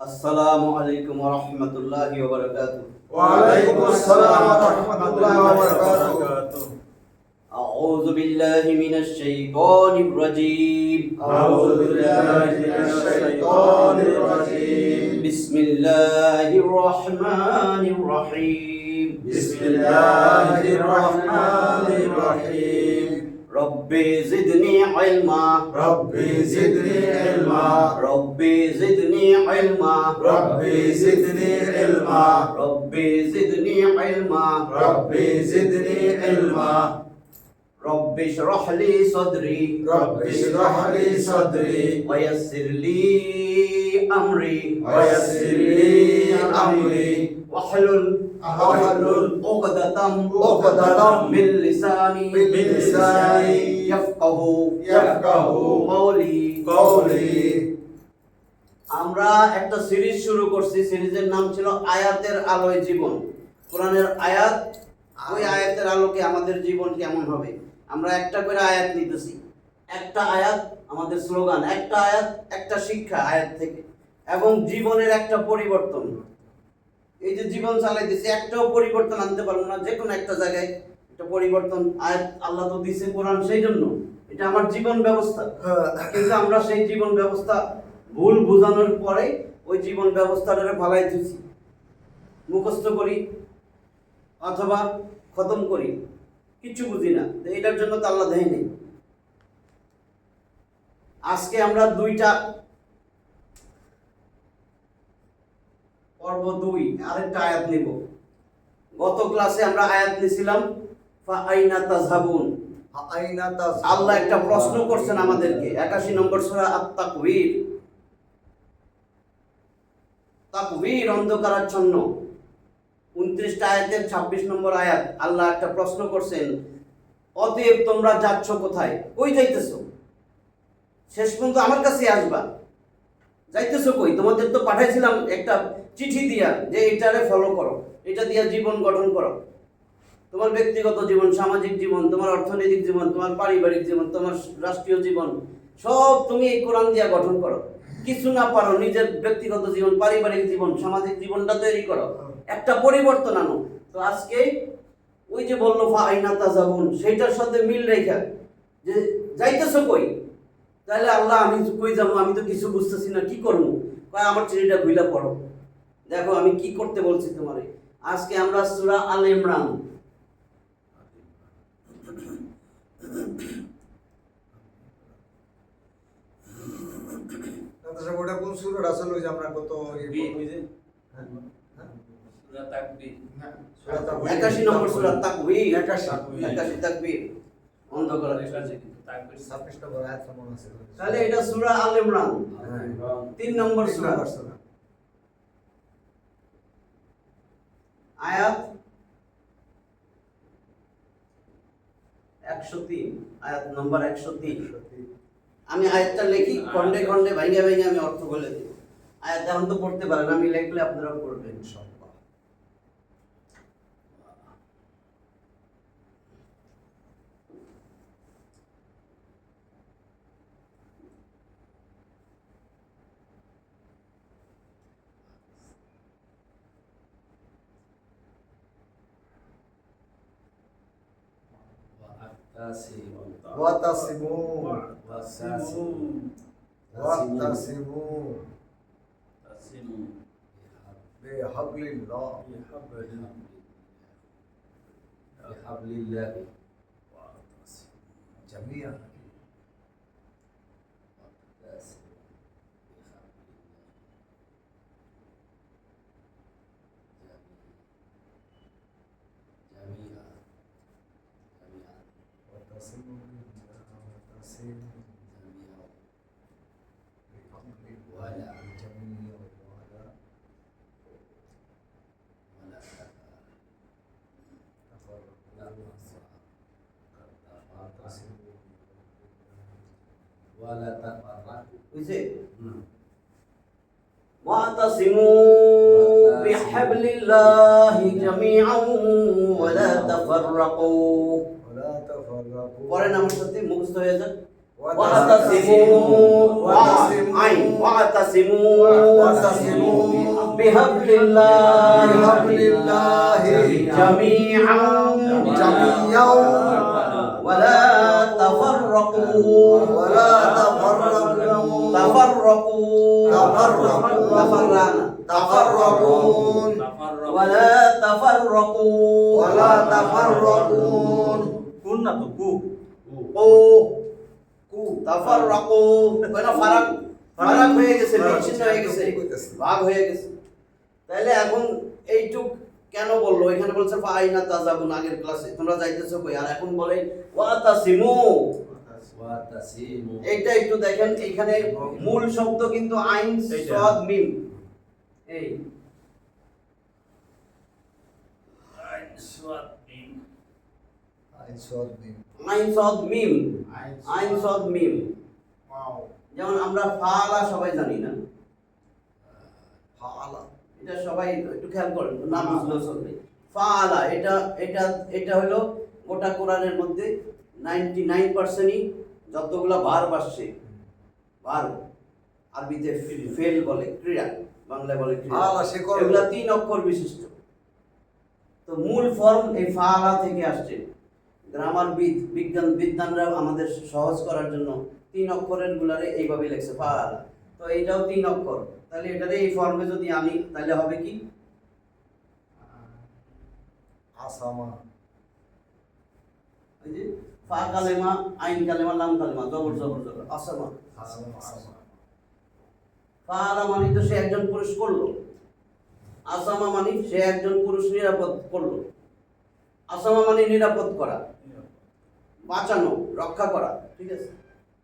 আসসালামু আলাইকুম ওয়া রাহমাতুল্লাহি ওয়া বারাকাতুহু। ওয়া আলাইকুম আসসালাম ওয়া রাহমাতুল্লাহি ওয়া বারাকাতুহু। আউযু বিল্লাহি মিনাশ শাইতানির রাজীম। আউযু বিল্লাহি মিনাশ শাইতানির রাজীম। বিসমিল্লাহির রাহমানির রাহিম। বিসমিল্লাহির রাহমানির রাহিম। রব্বি জিদনি ইলমা। রব্বি জিদনি ইলমা। রব্বি জিদনি ইলমা। রব্বি জিদনি ইলমা। রব্বি জিদনি ইলমা। রব্বি জিদনি ইলমা। রব্বি ইশরাহ লি সাদরি। রব্বি ইশরাহ লি সাদরি। ওয়া ইয়াসসির লি আমরি। ওয়া ইয়াসসির লি আমরি। واحلل عقدة من لساني يفقهوا قولي। আমরা একটা সিরিজ শুরু করছি, সিরিজের নাম ছিল আয়াতের আলোয় জীবন। কোরআনের আয়াত, ওই আয়াতের আলোকে আমাদের জীবন কেমন হবে। আমরা একটা করে আয়াত নিতেছি, একটা আয়াত আমাদের স্লোগান, একটা আয়াত একটা শিক্ষা আয়াত থেকে, এবং জীবনের একটা পরিবর্তন। এই যে জীবন চালাইতেছি, একটাও পরিবর্তন আনতে পারবো না। যে কোনো একটা জায়গায় একটা পরিবর্তন আয়াত আল্লাহ তো দিছে কোরআন, সেই জন্য এটা আমার জীবন ব্যবস্থা। কিন্তু আমরা সেই জীবন ব্যবস্থা ভুল বোঝানোর পরে ওই জীবন ব্যবস্থাটারে ফালাই দিচ্ছি, মুখস্থ করি অথবা খতম করি, কিচ্ছু বুঝি না। এটার জন্য তো আল্লাহ দেয় নেই। আজকে আমরা দুইটা পর্ব 2 আরেকটা আয়াত নিব। গত ক্লাসে আমরা আয়াত নিছিলাম ফা আইনা তাযহাবুন। আল্লাহ একটা প্রশ্ন করছেন আমাদেরকে। 81 নম্বর সূরা আত-তাকবীর। তাকবীর অন্ধকারাচ্ছন্ন। 29টা আয়াতের 26 নম্বর আয়াত। আল্লাহ একটা প্রশ্ন করছেন, অতএব তোমরা যাচ্ছ কোথায়? কই যাইতেছো? শেষ পর্যন্ত আমার কাছে আসবা। যাইতেছো কই? তোমাদের তো পাঠাইছিলাম একটা চিঠি দিয়া যে এটারে ফলো করো, এটা দিয়া জীবন গঠন করো। তোমার ব্যক্তিগত জীবন, সামাজিক জীবন, তোমার অর্থনৈতিক জীবন, তোমার পারিবারিক জীবন, তোমার রাষ্ট্রীয় জীবন, সব তুমি এই কোরআন দিয়া গঠন করো। কিছু না পারো, নিজের ব্যক্তিগত জীবন, পারিবারিক জীবন, সামাজিক জীবনটা তৈরি করো, একটা পরিবর্তন আনো। তো আজকে ওই যে বললো ফা আইনা তাযাবুন, সেইটার সাথে মিল রেখা যে যাইতেছো কই? তাহলে আল্লাহ আমি কই যাবো? আমি তো কিছু বুঝতেছি না, কি করবো? আমার চিঠিটা ভুইলা পড়ো, দেখো আমি কি করতে বলছি তোমারে। আজকে আমরা সূরা আল ইমরান, ওটা কোন সূরা আসলে ওই যে আমরা কত সূরা তাকবীর। 81 নম্বর সূরা তাকবীর। 81 তাকবীর অন্ধকার। তাকবীর 26 নম্বর আয়াত মনে আছে। তাহলে এটা সূরা আল ইমরান 3 নম্বর সূরা, আয়াত 103, আয়াত নম্বর 103। আমি আয়াতটা লিখি, খন্ডে খন্ডে ভাইঙ্গা ভাইঙ্গা আমি অর্থ বলে দিই। আয়াত এখন তো পড়তে পারেন, আমি লিখলে আপনারা পড়বেন ইনশাআল্লাহ। واعتصموا بحبل الله جميعا واعتصموا بحبل الله جميعا ولا تفرقوا। পরেন আমার সাথে মুখস্থ হয়ে যান। واعتصموا بحبل الله جميعا ولا تفرقوا تفرقون ولا تفرقوا কোন না তো কু তাফাররাকু কেন ফারাক হয়ে গেছে, বিচ্ছিন্ন হয়ে গেছে, ভাগ হয়ে গেছে। তাহলে এখন এইটুক কেন বললো? এখানে বলছে ফাইনা তাজাবুন আগের ক্লাসে তোমরা যাইতেছো কই, আর এখন বলে ওয়াতাসিমু। এইটা একটু দেখেন, এখানে মূল শব্দ কিন্তু আইন সাদ মিম। এই আইন সাদ মিম, আইন সাদ মিম। যেমন আমরা ফাআলা সবাই জানি না, এটা সবাই একটু খেয়াল করেন, না বুঝলেও চলবে। ফাআলা এটা হলো গোটা কোরআনের মধ্যে 99%ই যতগুলা ভার্ব আসছে, ভার্ব আরবিতে ফেল বলে, ক্রিয়া, বাংলায় বলে ক্রিয়া, এগুলা 3 অক্ষর বিশিষ্ট। তো মূল ফর্ম এই ফাআলা থেকে আসছে। গ্রামারবিদ, বিজ্ঞানরা আমাদের সহজ করার জন্য 3 অক্ষরের গুলারে এইভাবে লেখছে ফাআলা। তো এইটাও 3 অক্ষর, তাহলে এটারে এই ফর্মে যদি আনি তাহলে হবে কি? ওই যে ফা কালেমা, আইন কালেমা, লাম কালেমা, জবর জবর জবর, আসামা। ফাআলা মানে তো সে একজন পুরুষ করলো, আসামা মানে সে একজন পুরুষ নিরাপদ করলো। আসামা মানে নিরাপদ করা, বাঁচানো, রক্ষা করা, ঠিক আছে?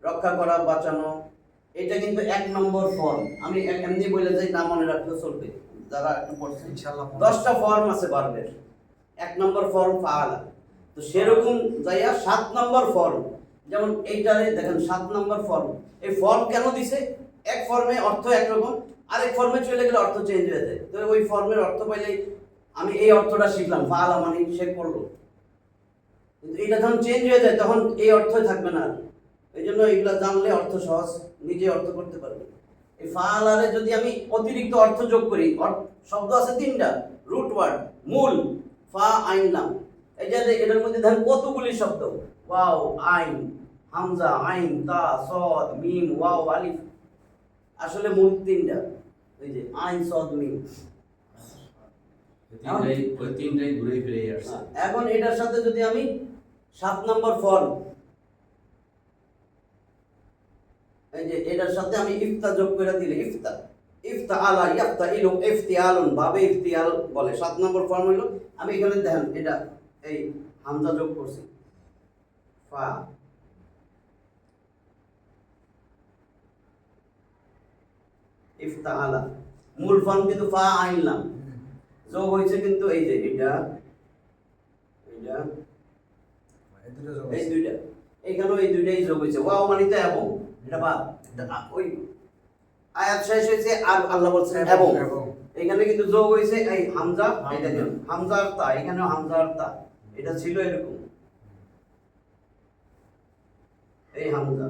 রক্ষা করা, বাঁচানো, এটা কিন্তু 1 নম্বর ফর্ম। আমি এমনি বলে যাই, না মনে রাখলে চলবে, যারা একটু পড়ছে ইনশাআল্লাহ। 10টা ফর্ম আছে ভার্বের, 1 নম্বর ফর্ম ফাআলা। তো সেরকম যাইয়া 7 নম্বর ফর্ম, যেমন এইটারে দেখেন 7 নম্বর ফর্ম। এই ফর্ম কেন দিছে? এক ফর্মে অর্থ একরকম, আরেক ফর্মে চলে গেলে অর্থ চেঞ্জ হয়ে যায়। তো ওই ফর্মের অর্থ পাইলে আমি এই অর্থটা শিখলাম, ফাআলা মানে সে করলো, কিন্তু এটা যখন চেঞ্জ হয়ে যায় তখন এই অর্থই থাকবে না। এই জন্য এগুলো জানলে অর্থ সহজ, নিজে অর্থ করতে পারবে। এই ফাআলারে যদি আমি অতিরিক্ত অর্থ যোগ করি, শব্দ আছে 3টা, রুট ওয়ার্ড, মূল, ফা আইন লাম। এই যে এটার মধ্যে দেখেন কতগুলি শব্দ, ওয়াও, আইন, হামজা, আইন, তা, সদ, মিম, ওয়াও, আলিফ। আসলে মূল 3টা, এই যে আইন, সদ, মিম। তিনটাই ঘুরে ফিরে আসছে। এখন এটার সাথে যদি আমি 7 নম্বর ফর্ম, এই যে এটার সাথে আমি ইফতা যোগ করে দিলে, ইফতাআলা, ইয়াফতাইলু, ইফতিয়ালুন, ভাবে ইফতিয়াল বলে। 7 নম্বর ফর্ম হলো, আমি এখানে দেখেন এটা এই হামজা যোগ করছি, ফা, ইফতাআলা, মূল ফর্ম কিন্তু ফা আইন লাম, যোগ হয়েছে কিন্তু এই যে এটা এই দুইটা, এখানেও এই দুইটাই যোগ হয়েছে। ওয়াও মানে তো এবং, এটা বাদ, ওই আয়াত শেষ হয়েছে আর আল্লাহ বলছেন এবং, এখানে কিন্তু যোগ হয়েছে এই হামজা, এই দেখেন হামজা আর তা, এখানেও হামজা আর তা, এটা ছিল এরকম, এই হামজা,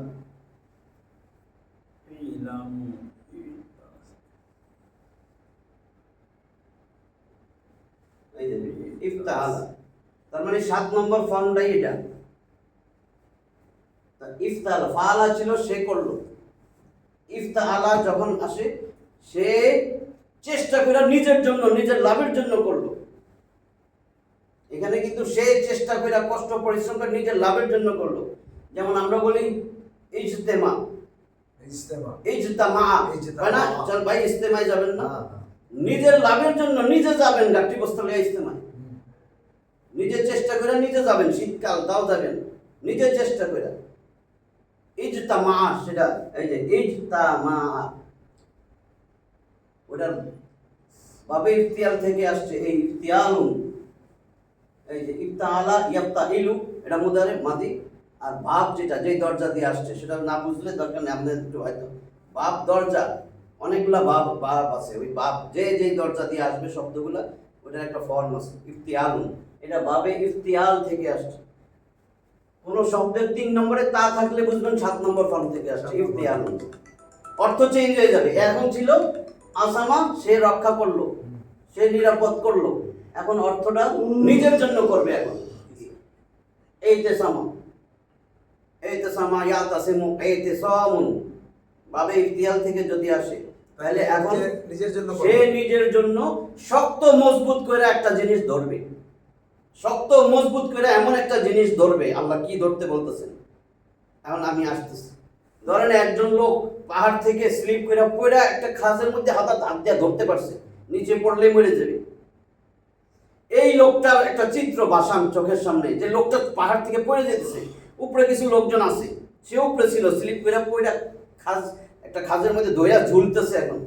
এই যে ইফতাআলা, তার মানে 7 নম্বর ফর্মটাই এটা। ইফতাআলা, ফাআলা ছিল সে করলো, ইফতাআলা যখন আসে সে চেষ্টা করে নিজের জন্য, নিজের লাভের জন্য করলো। এখানে কিন্তু সে চেষ্টা করে, কষ্ট পরিশ্রম করে নিজের লাভের জন্য করলো। যেমন আমরা বলি ইজতেমা, ইজতামা, হয় না? চল ভাই ইজতেমায় যাবেন না, নিজের লাভের জন্য নিজে যাবেন, গাঠি বস্তলে ইজতেমায়, নিজে চেষ্টা করে নিজে যাবেন, শীতকাল তাও যাবেন, নিজে চেষ্টা করে। ইজতামা, সেটা এই যে ইজতামা, ওটার বাবে ইফতিয়াল থেকে আসছে, এই ইফতিয়ালুন, এই যে ইফতাআলা, ইয়াফতাইলু, এটা মুদারে মাদি। আর ভাব যেটা যেই দরজা দিয়ে আসছে সেটা না বুঝলে দরকার নেই, আপনাদের একটু হয়তো ভাব দরজা, অনেকগুলা ভাব আছে, ওই ভাব যেই দরজা দিয়ে আসবে শব্দগুলা, ওটার একটা ফর্ম আছে, ইফতিয়ালুন, এটা বাবে ইফতিয়াল থেকে আসছে। কোন শব্দের 3 নম্বরে তা থাকলে বুঝবেন 7 নম্বর ফর্ম থেকে আসছে ইফতিয়ালুন। অর্থ চেঞ্জ হয়ে যাবে। এখন ছিল আসামা, সে রক্ষা করলো, সে নিরাপদ করলো। এখন অর্থটা নিজের জন্য করবে। এখন এইতেসামা ইয়াতাসিমু এইতিসামুন বাবে ইফতিয়াল থেকে যদি আসে তাহলে এখন নিজের জন্য সে নিজের জন্য শক্ত মজবুত করে একটা জিনিস ধরবে। শক্ত মজবুত করে এমন একটা জিনিস ধরবে। আল্লাহ কি ধরতে বলতেছেন? এখন আমি আসতেছি। ধরেন একজন লোক পাহাড় থেকে স্লিপ করে পড়ে একটা খাঁজের মধ্যে হাত দিয়ে ধরতে পারছে, নিচে পড়লে মরে যাবে। এই লোকটার একটা চিত্র বাসান চোখের সামনে, যে লোকটা পাহাড় থেকে পড়ে যেতেছে, উপরে কিছু লোকজন আছে, সে উপরে ছিল, স্লিপ করে পড়ে একটা খাঁজের মধ্যে ধইরা ঝুলতেছে। এখন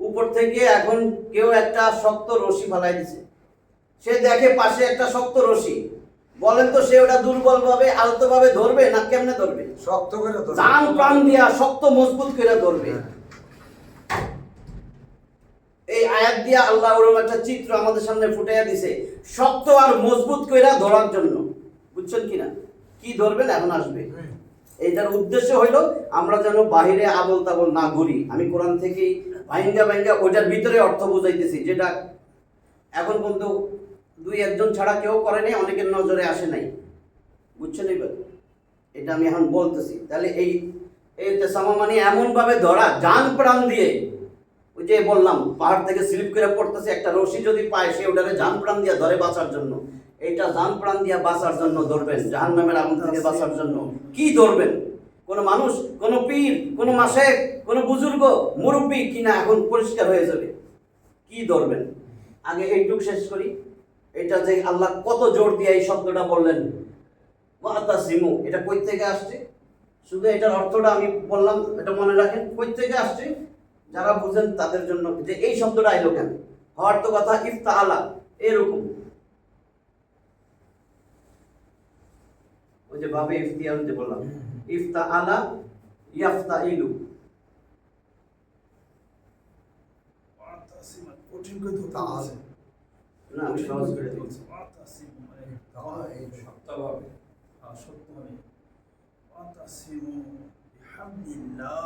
উপর থেকে এখন কেউ একটা শক্ত রশি ফালাই দিছে, সে দেখে পাশে একটা শক্ত রশি। বলেন তো সে ওটা দুর্বল ভাবে আলতো ভাবে ধরবে না কেমনে ধরবে? শক্ত করে ধরবে, জান প্রাণ দিয়া শক্ত মজবুত করে ধরবে। এই আয়াত দিয়া আল্লাহ ওরকম একটা চিত্র আমাদের সামনে ফুটাইয়া দিছে, শক্ত আর মজবুত করে ধরার জন্য। বুঝছেন কিনা? কি ধরবেন এখন আসবে। এইটার উদ্দেশ্য হইল আমরা যেন বাহিরে আবল তাবল না ঘুরি। আমি কোরআন থেকেই ভাইঙ্গা ভাইঙ্গা ওইটার ভিতরে অর্থ বুঝাইতেছি, যেটা এখন পর্যন্ত 2-1 ছাড়া কেউ করেনি, অনেকের নজরে আসে নাই। বুঝছেন? এবার এটা আমি এখন বলতেছি। তাহলে এই তেসামা মানে এমন ভাবে ধরা জান প্রাণ দিয়ে। ওই যে বললাম পাহাড় থেকে স্লিপ করে পড়তেছে, একটা রশি যদি পায় সে ওটারে জান প্রাণ দিয়ে ধরে বাঁচার জন্য। এইটা জান প্রাণ দিয়ে বাঁচার জন্য ধরবেন, জাহান্নামের আগুন থেকে বাঁচার জন্য। কি ধরবেন? কোন মানুষ, কোন পীর, কোন মাশেক, কোন বুজুর্গ, মুরব্বী কিনা? এখন পরিষ্কার হয়ে যাবে কি ধরবেন। আগে এইটুক শেষ করি। এটা যে আল্লাহ কত জোর দিয়ে এই শব্দটা বললেন ওয়াতাসিমু, এটা কই থেকে আসছে? শুধু এটার অর্থটা আমি বললাম, এটা মনে রাখেন। কই থেকে আসছে যারা বুঝেন তাদের জন্য, যে এই শব্দটা আইলো কেন? হওয়ার তো কথা ইফতাআলা, এরকম ওই যে ভাবে ইফতিয়াল যে বললাম, ইফতাআলা ইয়াফতাইলু। কঠিন করে ধরতে আছে না আমি সহজ করে দিই। শক্তভাবে শক্তভাবে ওয়াতাসিমু বিহামদিল্লাহ।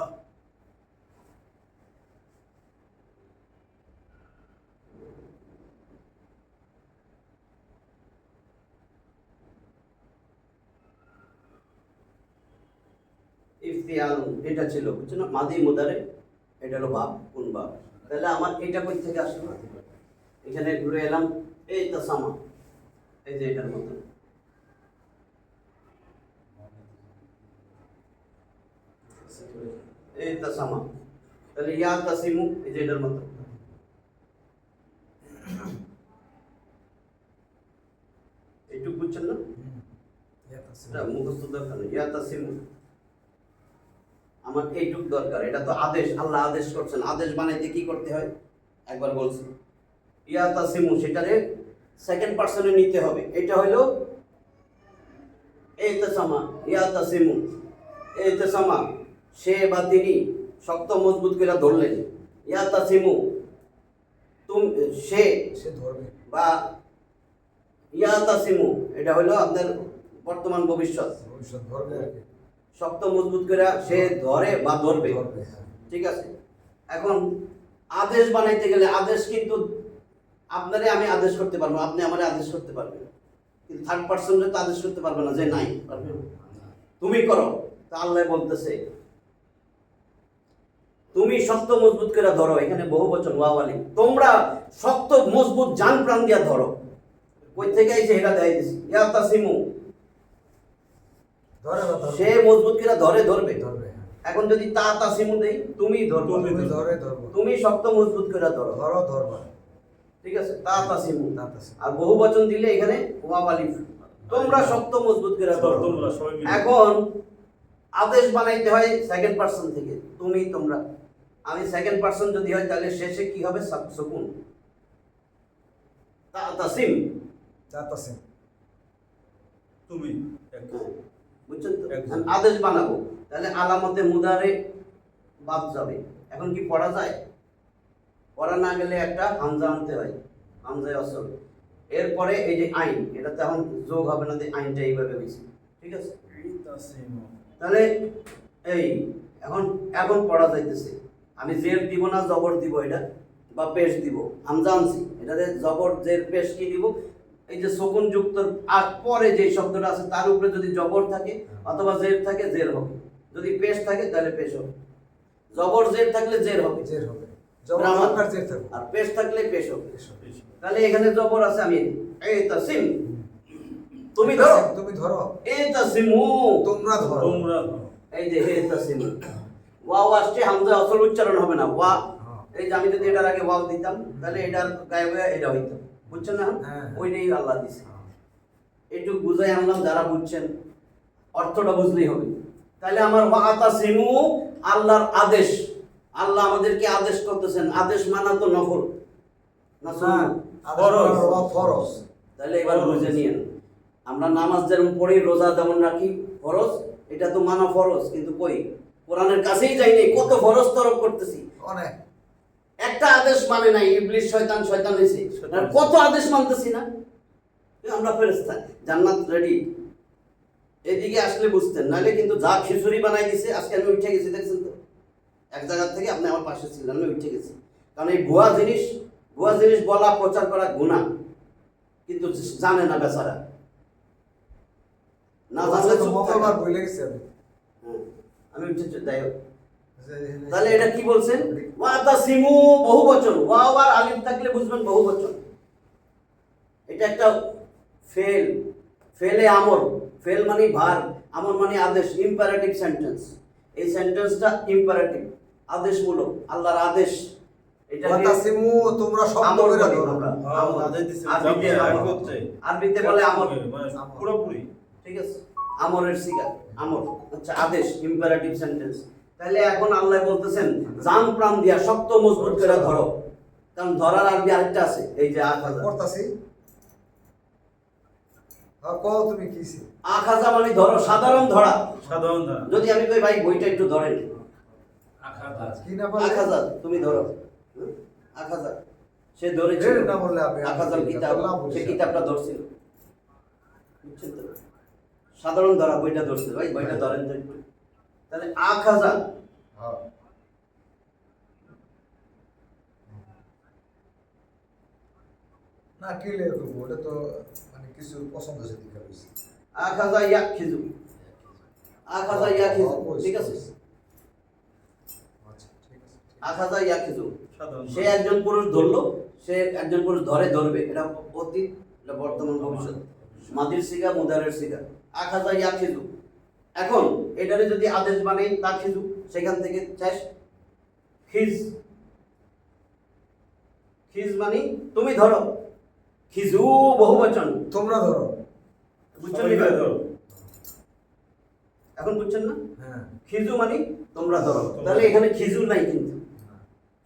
ইফতিয়ালুন এটা ছিল, বুঝছেন না? মাদি মুদারে, এটা হলো ভাব, কোন ভাব। তাহলে আমার এটা কই থেকে আসলো? এখানে ঘুরে এলাম, এই তাসামা, এই যে এটার মতো। এই তাসামা, তাহলে ইয়া তাসিমু, এই যে এটার মতো। এইটুকু বুঝছেন না? এটা মুখস্থ দরকার নেই। ইয়া তাসিমু আমার এইটুক দরকার। এটা তো আদেশ, আল্লাহ আদেশ করছেন। আদেশ বানাইতে কি করতে হয় একবার বলছি। ইয়া তাসিমু সেটারে সেকেন্ড পারসনে নিতে হবে। এটা হইলো এইতাসামা, ইয়া তাসিমু, এইতাসামা সে বা তিনি শক্ত মজবুত করে ধরলেন। ইয়া তাসিমু সে ধরবে, বা ইয়া তাসিমু এটা হইলো আপনার বর্তমান ভবিষ্যৎ। ধরবে আর কি। শক্ত মজবুত করে সে ধরে বা ধরবে। ধরবে, হ্যাঁ। ঠিক আছে। এখন আদেশ বানাইতে গেলে আদেশ কিন্তু আপনারে আমি আদেশ করতে পারবো, আপনি আমারে আদেশ করতে পারবেন, কিন্তু থার্ড পার্সনরে তো আদেশ করতে পারবে না যে নাই পারবে তুমি করো। তা আল্লাহ বলতেছে তুমি শক্ত মজবুত করে ধরো। এখানে বহু বচন ওয়াওয়ালি, তোমরা শক্ত মজবুত জান প্রাণ দিয়া ধরো। কই থেকে এসে এটা দেয় দিছি। ইয়া তাসিমু ধরে বা ধরবে, সে মজবুত করে ধরবে। ধরবে, হ্যাঁ। এখন যদি তা তাসিমু দেই, তুমি ধরো, তুমি ধরে ধরবো, তুমি শক্ত মজবুত করে ধরো। ধরো ধরবা, ঠিক আছে। তা তাসিমু। তা তাসিমু। আর বহু বচন দিলে এখানে ওয়াওয়ালিফ, তোমরা শক্ত মজবুত করে ধরো। তোমরা সবাই মিলে। এখন আদেশ বানাইতে হয় সেকেন্ড পারসন থেকে, তুমি তোমরা। আমি সেকেন্ড পারসন যদি হয় তাহলে শেষে কি হবে? সুকুন, তা তাসিম। তা তাসিম, তুমি বুঝছেন তো? একদম। আমি আদেশ বানাবো, তাহলে আলামতে মুদারে বাদ যাবে। এখন কি পড়া যায়? পড়া না গেলে একটা হামজা আনতে হয়, হামজায় অসল। এরপরে এই যে আইন, এটা তো এখন যোগ হবে না, আইনটা এইভাবে হয়েছে। ঠিক আছে। ইতাসিমু তাহলে এই এখন এখন পড়া যাইতেছে। আমি জের দিব না জবর দিব, এটা বা পেশ দিব, আমি জানছি এটাতে জবর জের পেশ কি দিব। এই যে শকুন যুক্ত আর পরে যে শব্দটা আছে তার উপরে যদি জবর থাকে অথবা জের থাকে জের হবে, যদি পেশ থাকে তাহলে পেশ হবে। জবর জের থাকলে জের হবে, জের হবে। জবর গ্রামার। থাকলে জের থাকবে। আর পেশ থাকলে পেশ হবে। পেশ। তাহলে এখানে জবর আছে, আমি এই তাসিম তুমি ধরো, তুমি ধরো, এই তাসিমু তোমরা ধরো। তোমরা ধরো। এই যে হে তাসিমু ওয়াও আসছে, হামজা আসল উচ্চারণ হবে না ওয়া। এই যে আমি যদি এটার আগে ওয়াও দিতাম তাহলে এটার গায়ে গায়ে এটা হইতো, বুঝছেন না? হ্যাঁ। ওইটাই আল্লাহ দিছে। একটু বুঝাই আনলাম, যারা বুঝছেন অর্থটা বুঝলেই হবে। তাহলে আমার ওয়াতাসিমু আল্লাহর আদেশ, আল্লাহ আমাদেরকে আদেশ করতেছেন। আদেশ মানা তো নফল না না, সুন্নাত? ফরজ। ফরজ। তাহলে এবার বুঝে নিয়েন, আমরা নামাজ যেমন পড়ি, রোজা যেমন রাখি ফরজ, এটা তো মানা ফরজ, কিন্তু কই কোরআনের কাছেই যাই নাই, কত ফরজ তরক করতেছি, অনেক। একটা আদেশ মানে নাই। ইবলিস শয়তান শয়তান হইছে, আর কত আদেশ মানতেছি না আমরা। ফেরেশতা জান্নাত রেডি, এদিকে আসলে বুঝতেন, নাহলে কিন্তু যা খিচুড়ি বানাই দিছে। আজকে আমি উঠে গেছি, দেখছেন তো, এক জায়গা থেকে আপনি আমার পাশে ছিলেন, আমি উঠে গেছি। কারণ এই ভুয়া জিনিস বলা প্রচার করা গুনাহ, কিন্তু জানে না বেচারা। না জানলে তো চুপ মঙ্গলবার থাকা। বইলে গেছি আমি। হ্যাঁ, আমি উঠে যাই হোক। যে- তাহলে এটা কি বলছেন? ওয়াতাসিমু বহুবচন, ওয়াও আর আলিফ থাকলে বুঝবেন বহুবচন। এটা একটা ফেল, ফেলে আমর, ফেল মানে ভার্ব, আমর মানে আদেশ, ইম্পারেটিভ সেন্টেন্স। এই সেন্টেন্সটা ইম্পারেটিভ, আদেশমূলক, আল্লাহর আদেশ। এটা ওয়াতাসিমু, তোমরা শব্দ আমর করে বলি ধরো। আমরা। হ্যাঁ, আমর। আদেশ দিছে। আরবিতে জামিয়া আমর। করছে। আরবিতে বলে আমর, মানে পুরোপুরি। ঠিক আছে? আমরের সিগা, আমর আচ্ছা আদেশ, ইম্পারেটিভ সেন্টেন্স। তাহলে এখন আল্লাহ বলতেছেন জান প্রাণ দিয়া শক্ত মজবুত করে ধরো। কারণ ধরার আরবি আরেকটা আছে, এই যে আখাজা। করতাছি। আর কও তুমি কিছি? আখাজা মানে ধরো, সাধারণ ধরা। সাধারণ ধারা। যদি আমি কই ভাই বইটা একটু ধরেন, আখাতা কি না বলে? আখাজা তুমি ধরো, হুম? আখাজা সে ধরেছিল, এর না বললে আপনি- আখাজার কিতাব, বললাম বলছি। সে কিতাবটা ধরছিল, বুঝছেন তো? সাধারণ ধরা, বইটা ধরছিল, ভাই বইটা ধরেন তো একটু। তাহলে আখাজা হ্যাঁ। না কি লেখো, ওটা তো মানে কিছু পছন্দ আছে দেখা হইছে। আখাজা ইয়াখিজু, আখাজা ইয়াখিজু, ঠিক আছে? আচ্ছা, ঠিক আছে। আখাজা ইয়াখিজু, সাধারণ সে একজন পুরুষ ধরলো, সে একজন পুরুষ ধরে ধরবে, এটা অতীত, এটা বর্তমান, ভবিষ্যৎ। মাদির সিগা, মুদারের সিগা, আখাজা ইয়াখিজু। এখন এটারে যদি আদেশ বানাই তাখিজু, সেখান থেকে চাস খিজ, খিজ মানে তুমি ধরো, খিজু বহুবচন, তোমরা ধরো। বুঝছেন সবাই এবার? ধরো। এখন বুঝছেন না? হ্যাঁ। খিজু মানে তোমরা ধরো। তাহলে এখানে খিজু নাই, কিন্তু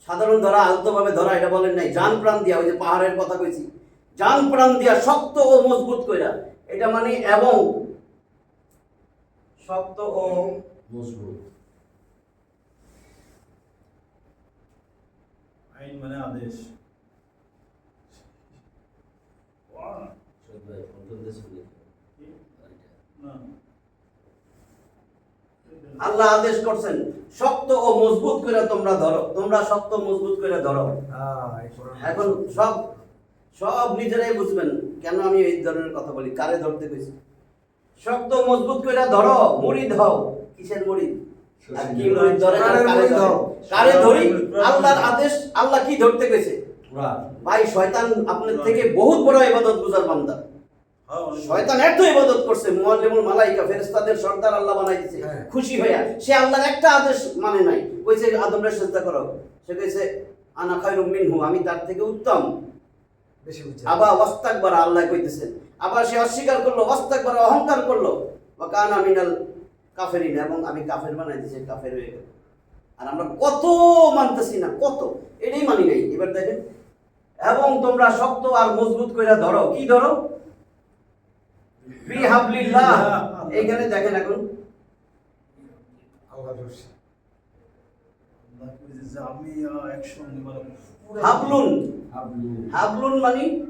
সাধারণ ধরা, আলতোভাবে ধরা এটা বলেন নাই। জান প্রাণ দিয়া, ওই যে পাহাড়ের কথা কইছি, জান প্রাণ দিয়া শক্ত ও মজবুত কইরা, এটা মানে এবং শক্ত ও মজবুত আইন মানে আদেশ। ওয়াহ, সব ভাই ফোন দিয়ে শুনি কি? না। আল্লাহ আদেশ করছেন শক্ত ও মজবুত করে তোমরা ধরো, তোমরা শক্ত মজবুত করে ধরো। হ্যাঁ, এই কোরআন। এখন সব সব নিজেরাই বুঝবেন কেন আমি এই ধরনের কথা বলি, কারে ধরতে কইছি। শক্ত মজবুত করে ধরো, মুড়িদ হও। কিসের মুড়িদ? আর কি মুড়িদ ধরে, আর কোরআনের কারে মুড়িদ ধরে? হও। কারে ধরি? আল্লাহর আদেশ। আল্লাহ কি ধরতে কইছে? কুরআন ভাই শয়তান আপনার থেকে বহুত বড় ইবাদত গুজার বান্দা। হ্যাঁ, অনেক- শয়তান এত ইবাদত করছে, মুআল্লিমুল মালাইকা, ফেরেশতাদের সর্দার আল্লাহ বানাই দিয়েছে হ্যাঁ। খুশি হইয়া। সে আল্লাহর একটা আদেশ মানে নাই, কইছে আদমরে সিজদা করো, সে কইছে আনা খায়রুম মিনহু, আমি তার থেকে উত্তম। বেশি বুঝছে। আবার ওয়াস্তাকবার, আল্লাহ কইতেছেন। আবার সে অস্বীকার করলো, ওয়াস্তাকবার, অহংকার করলো, ওয়া কানা মিনাল কাফেরিন, এবং আমি কাফের বানাই দিয়েছি, কাফের হয়ে গেল। আর আমরা কত মানতেছি না, কত এটাই মানি নাই। এবার দেখেন, এবং তোমরা শক্ত আর মজবুত করে ধরো, কি ধরো? বিহাবলিল্লাহ। এইখানে দেখেন এখন আল্লাহ রশি। আল্লাহ কইছে যে আমি একসঙ্গে মানে পুরো- হাবলুন, হাবলু হাবলুন মানে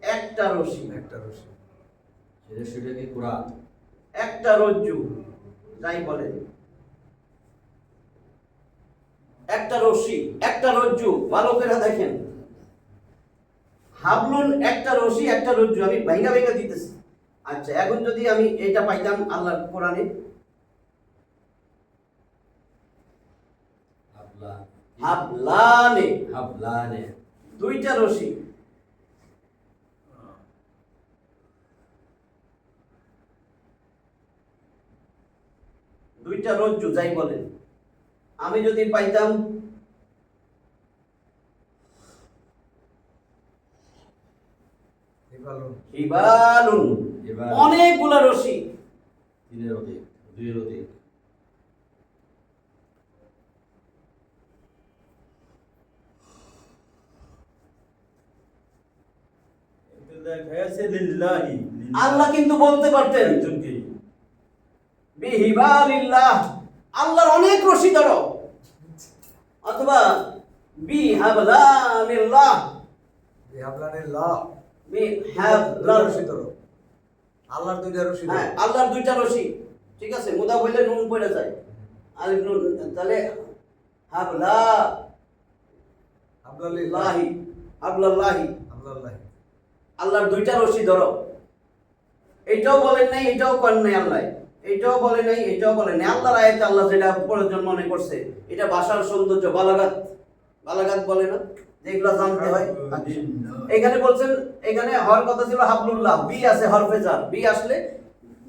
একটা রশি। একটা রশি। সেটা কি কোরআন? একটা রজ্জু, যাই বলেন, একটা রশি, একটা রজ্জু, ভালো করে দেখেন। হাবলুন একটা রশি, একটা রজ্জু, আমি ভাইঙ্গা ভাইঙ্গা দিতেছি। আচ্ছা, এখন যদি আমি এটা পাইতাম আল্লাহর কোরআনে, হাবলা হাবলানে, হাবলানে দুইটা রশি, দুইটা রজ্জু, যাই বলেন, আমি যদি পাইতাম হিবালুন, এবার অনেকগুলা রশি, তিনের অধিক, দুইয়ের অধিক। লেখা আছে লিল্লাহি, আল্লাহ কিন্তু বলতে পারতেন একজনকেই। বিহিবালিল্লাহ, আল্লাহর অনেক রশি ধরো, অথবা বিহাবলানিল্লাহ, বিহাবলানিল্লাহ, বিহাবলার, রশি ধরো, আল্লাহর দুইটা রশি ধরো। হ্যাঁ, আল্লাহর দুইটা রশি, ঠিক আছে, মুদা বললে নুন পড়ে যায়, আলিফ নুন, তাহলে হাবলা হাবলালিল্লাহ, লাহি, হাবলাল্লাহি, হাবলাল্লাহ, আল্লাহর দুইটা রশি ধরো। এইটাও বলেন নাই, এটাও করেন নাই আল্লাহ, এইটাও বলে নাই, এটাও বলে নাই। আল্লাহর আয়াতে আল্লাহ যেটা প্রয়োজন মনে করছে, এটা ভাষার সৌন্দর্য, বালাগাত, বালাগাত বলে না, যেগুলো জানতে হয়। এখানে বলছেন, এখানে হওয়ার কথা ছিল হাবলুল্লাহ, বি আছে হরফেজার, বি আসলে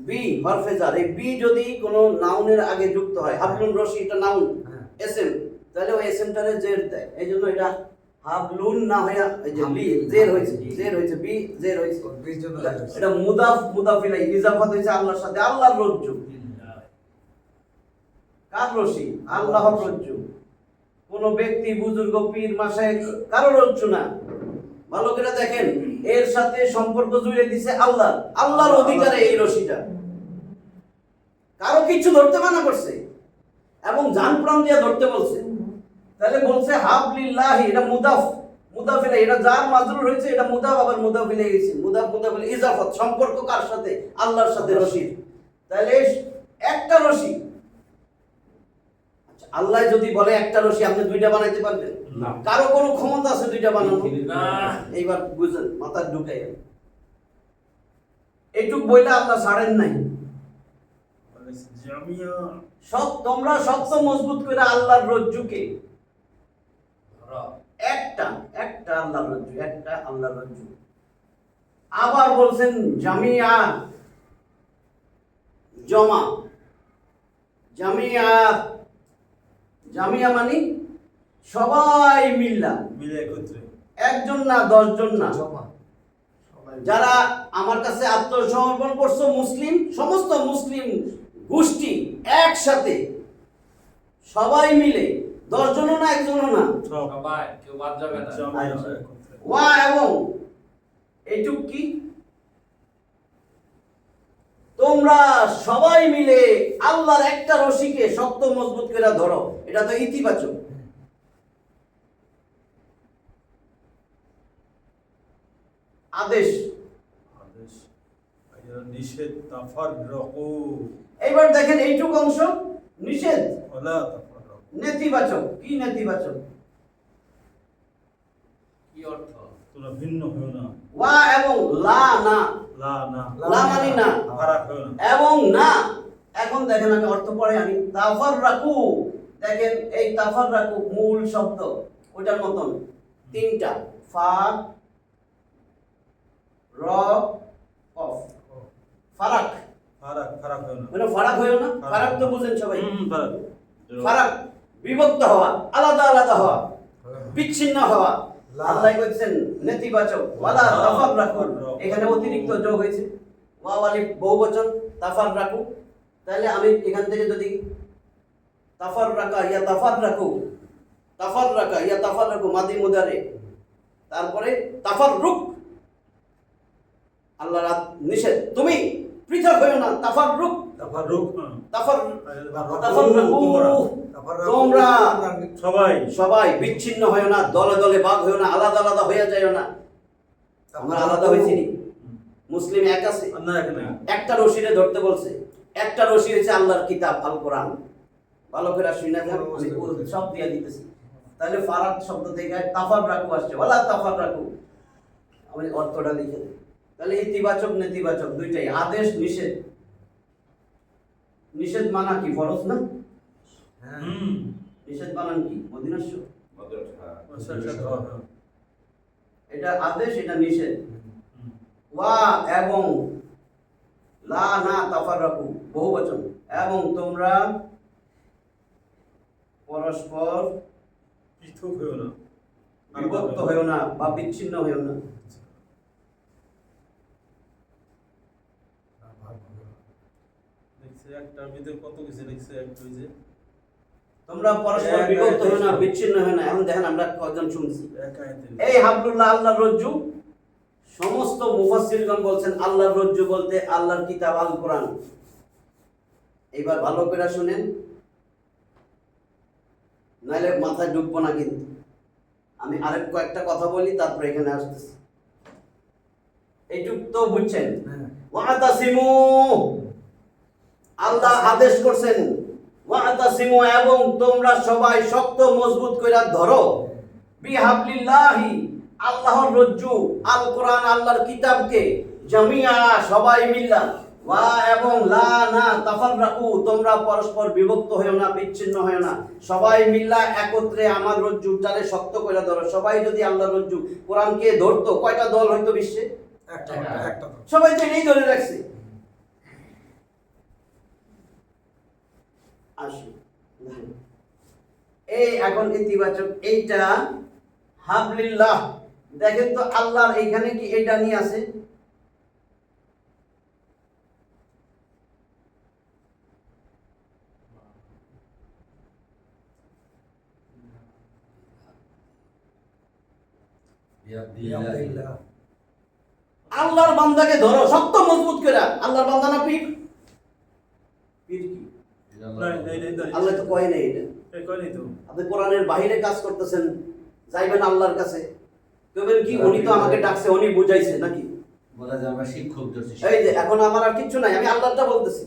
বি হরফেজার, এই বি যদি কোনো নাউনের আগে যুক্ত হয়, হাবলুন রশি, এটা নাউন, হ্যাঁ। এসএম, তাহলে ওই এসএমটারে জের দেয়, এই জন্য এটা হাবলুন না হইয়া এই যে বি জের হয়েছে, জের হয়েছে, বি জের হয়েছে, বিশ জন এটা মুদাফ, মুদাফিলাই ইজাফাত হয়েছে আল্লাহর সাথে, আল্লাহর রজ্জু, কার রশি? আল্লাহর রজ্জু, কোন ব্যক্তি, বুজুর্গ, পীর, মাশায়েখ, কারো রজ্জু না। ভালো করে দেখেন, এর সাথে সম্পর্ক জুড়ে দিছে আল্লাহ, আল্লাহর অধিকারে এই রশিটা, কারো কিছু ধরতে মানা করছে এবং জান প্রাণ দিয়ে ধরতে বলছে। তাহলে বলছে হাবলিল্লাহি, এটা মুদাফ, মুদাফিলে, এটা যার মাজরুর হয়েছে, এটা মুদাফ, আবার মুদাফিলে গেছে, মুদাফ, মুদাফিলে ইজাফত, সম্পর্ক কার সাথে? আল্লাহর সাথে রশির। তাহলে একটা রশি, আচ্ছা, আল্লাহ যদি বলে একটা রশি, আপনি দুইটা বানাইতে পারবেন? না। কারো কোনো ক্ষমতা আছে দুইটা বানানো? না। এইবার বুঝেন, মাথা ঢুকাই, এইটুক বইটা আল্লাহ ছাড়েন নাই। জামিয়া সব তোমরা শক্ত মজবুত করে আল্লাহর রজ্জুকে, ধরো। একটা, একটা আল্লাহর রজ্জু, একটা আল্লাহর রজ্জু। আবার বলছেন জামিয়া, জমা, জামিয়া, জামিয়া মানে সবাই মিল্লা, মিলে একত্রে। একজন না, 10 জন না, জমা, যারা আমার কাছে আত্মসমর্পণ করছো, মুসলিম, সমস্ত মুসলিম গোষ্ঠী একসাথে, সবাই মিলে, 10 জনও না, একজনও না, সব সবাই, কেউ বাদ যাবে না। জামিয়া আচ্ছা। একত্রে। ওয়া, এবং এইটুক কি, তোমরা সবাই মিলে আল্লাহর একটা রশিকে শক্ত মজবুত করে ধরো, এটা তো ইতিবাচক। আদেশ, আদেশ, এটা নিষেধ, তাফাররাকু, এইবার দেখেন এইটুক অংশ নিষেধ, ওয়ালা তাফাররাকু। নেতিবাচক। কি নেতিবাচক? কি অর্থ? তোমরা ভিন্ন হও না, ওয়া এবং লা, না, লা না, লা মানে না, ফারাক হও না। এবং না। এখন দেখেন, আমি অর্থ পরে আনি, তাফাররাকু, দেখেন এই তাফাররাকু মূল শব্দ ওটার মতন তিনটা, ফা, র, কফ, ফারাক, ফারাক, ফারাক হও না। মানে ফারাক হইও না, ফারাক তো বুঝেন সবাই, ফারাক। ফারাক, বিভক্ত হওয়া, আলাদা আলাদা হওয়া, বিচ্ছিন্ন হওয়া। আল্লাহ বলছেন নেতিবাচক, ওয়ালা তাফাররাকু, এখানে অতিরিক্ত যোগ হয়েছে, ওয়া আলিফ বহুবচন, তাফাররাকু। তাহলে আমি এখান থেকে যদি তাফাররাকা ইয়া তাফাররাকু, তাফাররাকা ইয়া তাফাররাকু মাদি মুদারে, তারপরে তাফাররুক, আল্লাহর নিষেধ, তুমি পৃথক হইও না, তাফাররুক, তাফাররুক, তাফাররাকু, তোমরা সবাই সবাই বিচ্ছিন্ন হইও না, দলে দলে ভাগ হইও না, আলাদা আলাদা হইয়া যাইও না। আমরা আলাদা হয়েছি নি, মুসলিম এক আছে, না, এখানে একটা রশিরে ধরতে বলছে, একটা রশি হয়েছে আল্লাহর কিতাব আল কোরআন। ভালো করে শুনে যান, আমি সব দিয়ে দিতেছি। তাহলে ফারাক শব্দ থেকে তাফার রাখু আসছে, ওয়ালা তাফার রাখু, আমি অর্থটা লিখে দিই। তাহলে ইতিবাচক নেতিবাচক দুইটাই, আদেশ নিষেধ। নিষেধ মানা কি ফরজ না? নিষেধ মানান কি মদিনাস্য? এটা আদেশ, এটা নিষেধ। ওয়া এবং, লা না তাফাররাকু বহুবচন, এবং তোমরা পরস্পর পৃথক হইও না, বিভক্ত হইও না বা বিচ্ছিন্ন হইও না। দেখছে একটার ভিতরে কত কিছু লিখছে, একটা ওই যে তোমরা পরস্পর বিভক্ত হইও না, বিচ্ছিন্ন হইও না। এখন দেখেন আমরা কয়জন শুনছি। এক আয়াতে এই হাবলুল্লাহ আল্লাহর রজ্জু, সমস্ত মুফাসসিরগণ বলছেন আল্লাহর রজ্জু বলতে আল্লাহর কিতাব আল কোরআন। এবার ভালো করে শুনেন, নাইলে মাথায় ঢুকবো না। কিন্তু আমি আরেক কয়েকটা কথা বলি, তারপরে এখানে আসতেছি। এইটুক তো বুঝছেন। ওয়াতাসিমু, আল্লাহ আদেশ করছেন, ওয়াতাসিমু, এবং তোমরা সবাই শক্ত মজবুত কইরা ধরো, বিহাবলিল্লাহি, আল্লাহর রজ্জু আল কোরআন, আল্লাহর কিতাবকে, জামিয়া, সবাই মিল্লা, ওয়া এবং লা না তাফাররাকু, তোমরা পরস্পর বিভক্ত হইও না, বিচ্ছিন্ন হইও না। সবাই মিল্লা একত্রে আমার রজ্জুটারে শক্ত করে ধরো। সবাই যদি আল্লাহর রজ্জু কোরআনকে ধরতো, কয়টা দল হইতো বিশ্বে? একটা সবাই তো এই ধরে রাখছে। আসি, এই এখন ইতিবাচক, এইটা হাবলিল্লাহ। দেখেন তো আল্লাহর এইখানে কি এটা নিয়ে আছে? আল্লাহর বান্দাকে ধরো শক্ত মজবুত করে। আল্লাহর বান্দা না পীর? পীর কি? আল্লাহ তো কয় নাই এটা। আপনি কোরআনের বাইরে কাজ করতেছেন, যাইবেন আল্লাহর কাছে, কইবেন কি উনি তো আমাকে ডাকছে, উনি বুঝাইছে নাকি? বলা যায় আমরা শিক্ষক ধরছি। এই যে এখন আমার আর কিচ্ছু নাই, আমি আল্লাহটা বলতেছি।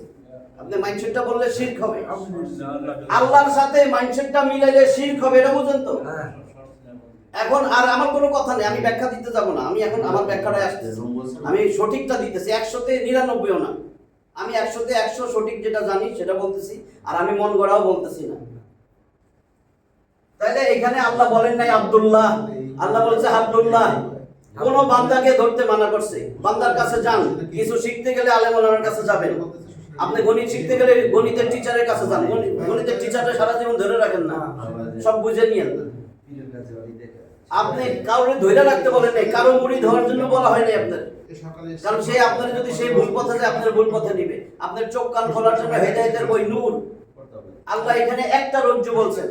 আপনি মাইন্ডসেটটা বললে শিরক হবে। আল্লাহর সাথে মাইন্ডসেটটা মিলাইলে শিরক হবে, এটা বুঝেন তো? এখন আর আমার কোনো কথা নেই, আমি ব্যাখ্যা দিতে যাব না। আমি এখন আমার ব্যাখ্যাটাই আসতেছি, আমি সঠিকটা দিতেছি। 100-তে 99ও না, আমি 100-তে 100 সঠিক যেটা জানি সেটা বলতেছি, আর আমি মন গড়াও বলতেছি না। তাইলে এখানে আল্লাহ বলেন নাই আব্দুল্লাহ, আল্লাহ বলছে আব্দুল্লাহ। কোন বান্দাকে ধরতে মানা করছে? বান্দার কাছে যান, কিছু শিখতে গেলে আলেম ওলামার কাছে যাবেন। আপনি গণিত শিখতে গেলে গণিতের টিচারের কাছে যান। গণিতের টিচারটা সারা জীবন ধরে রাখেন না, সব বুঝে নিয়েন। আপনি কারোর ধরে রাখতে বলেন নাই, কারো মুড়ি ধরার জন্য বলা হয় নাই আপনার। কারণ সে আপনার যদি সেই ভুল পথে যায়, আপনার ভুল পথে নিবে। আপনার চোখ কান খোলার জন্য হেদায়েতের বই নূর। আল্লাহ এখানে একটা রজ্জু বলছেন।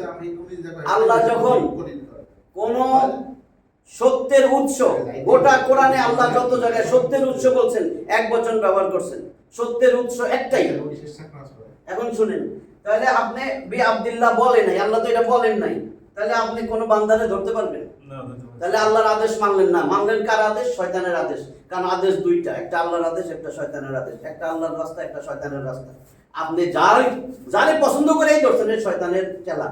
আল্লাহ যখন কোন সত্যের উৎস, গোটা কোরআনে আল্লাহ যত জায়গায় সত্যের উৎস বলছেন, এক বচন ব্যবহার করছেন। সত্যের উৎস একটাই। এখন শুনেন, তাহলে আপনি বি আব্দুল্লাহ বলেন নাই, আল্লাহ তো এটা বলেন নাই, তাহলে আপনি কোন বান্দারে ধরতে পারবেন? তাহলে আল্লাহর আদেশ মানলেন না। মানলেন কার আদেশ? শয়তানের আদেশ। কারণ আদেশ দুইটা, একটা আল্লাহর আদেশ, একটা শয়তানের আদেশ। একটা আল্লাহর রাস্তা, একটা শয়তানের রাস্তা। আপনি যারে পছন্দ করেই ধরছেন, শয়তানের চেলা